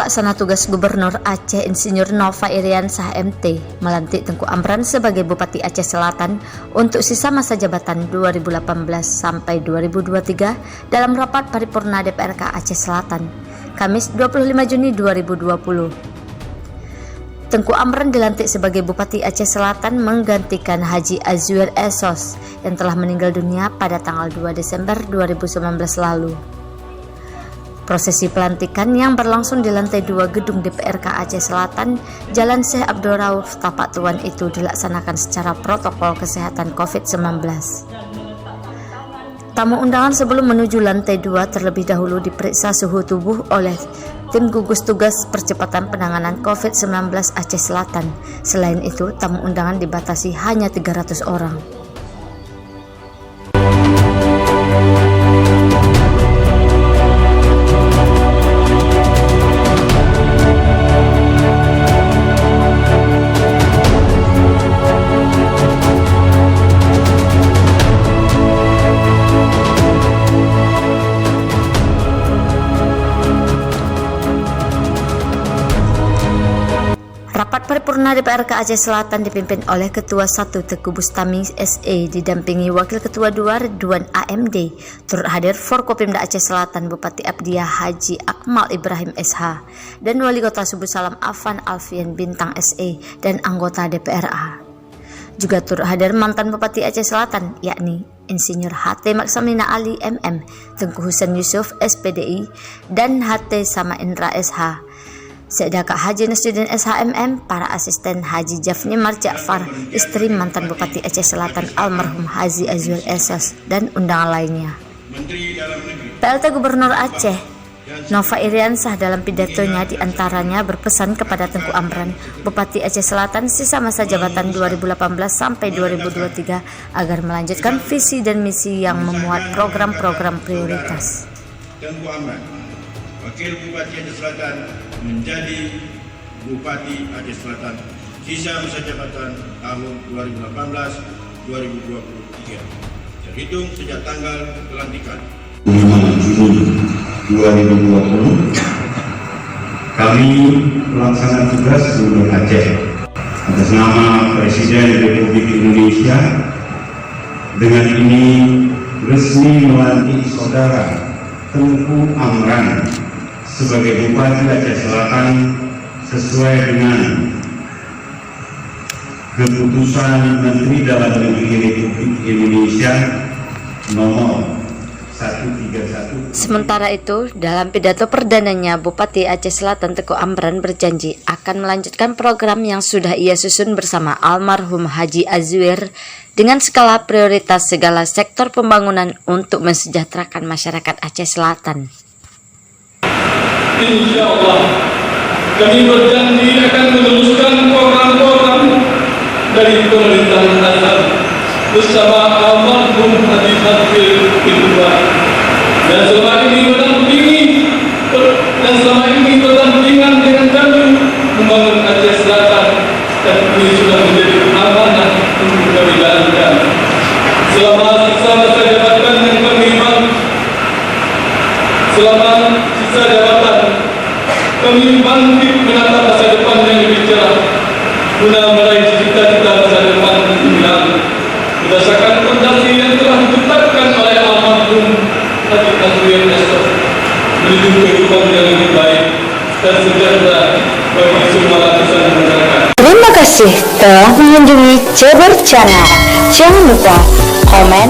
Pelaksana tugas Gubernur Aceh Insinyur Nova Iriansah MT melantik Tengku Amran sebagai Bupati Aceh Selatan untuk sisa masa jabatan 2018 sampai 2023 dalam rapat paripurna DPRK Aceh Selatan, Kamis 25 Juni 2020. Tengku Amran dilantik sebagai Bupati Aceh Selatan menggantikan Haji Azwir Esos yang telah meninggal dunia pada tanggal 2 Desember 2019 lalu. Prosesi pelantikan yang berlangsung di lantai 2 gedung DPRK Aceh Selatan, Jalan Syekh Abdul Rauf, Tapak Tuan itu dilaksanakan secara protokol kesehatan COVID-19. Tamu undangan sebelum menuju lantai 2 terlebih dahulu diperiksa suhu tubuh oleh tim gugus tugas percepatan penanganan COVID-19 Aceh Selatan. Selain itu, tamu undangan dibatasi hanya 300 orang. Rapat paripurna DPRK Aceh Selatan dipimpin oleh Ketua 1 Teguh Bustami SE didampingi Wakil Ketua 2 Ridwan AMD. Turut hadir Forkopimda Aceh Selatan Bupati Abdiah Haji Akmal Ibrahim SH dan Wali Kota Subuh Salam Afan Alfian Bintang SE dan anggota DPRA. Juga turut hadir mantan Bupati Aceh Selatan yakni Insinyur HT Maksamina Ali MM, Tengku Husain Yusuf SPDI dan HT Sama Indra SH. Sedaka Haji Nasruddin SHMM, para asisten Haji Jafni Mar Ja'far, istri mantan Bupati Aceh Selatan almarhum Haji Azwir Esos, dan undangan lainnya. PLT Gubernur Aceh Nova Iriansah dalam pidatonya diantaranya berpesan kepada Tengku Amran, Bupati Aceh Selatan sisa masa jabatan 2018 sampai 2023 agar melanjutkan visi dan misi yang memuat program-program prioritas. Tengku Amran, Wakil Bupati Aceh Selatan, menjadi Bupati Aceh Selatan sisa masa jabatan tahun 2018-2023 terhitung sejak tanggal pelantikan 5 Juni 2020. Kami pelaksana tugas Gubernur Aceh atas nama Presiden Republik Indonesia dengan ini resmi melantik Saudara Tengku Amran sebagai Bupati Aceh Selatan sesuai dengan keputusan Menteri Dalam Negeri Republik Indonesia nomor 131. Sementara itu, dalam pidato perdananya, Bupati Aceh Selatan Tengku Amran berjanji akan melanjutkan program yang sudah ia susun bersama almarhum Haji Azwir dengan skala prioritas segala sektor pembangunan untuk mensejahterakan masyarakat Aceh Selatan. Insya Allah, kami berjanji akan meneruskan program-program dari pemerintahan Azhar bersama almarhum Haji Azwir dan selama ini berdampingan dengan kami membangun Aceh Selatan, dan ini sudah menjadi amanah untuk kami jalankan selama sisa masa jabatan yang kami kami bangkit menatap masa depan yang lebih cerah guna meraih cita-cita masa depan yang gemilang berdasarkan fondasi yang telah ditetapkan oleh almarhum Haji Azwir Esos menuju kehidupan yang lebih baik dan sejahtera bagi semua lapisan masyarakat. Terima kasih telah mengunjungi Ceber Channel. Jangan lupa komen,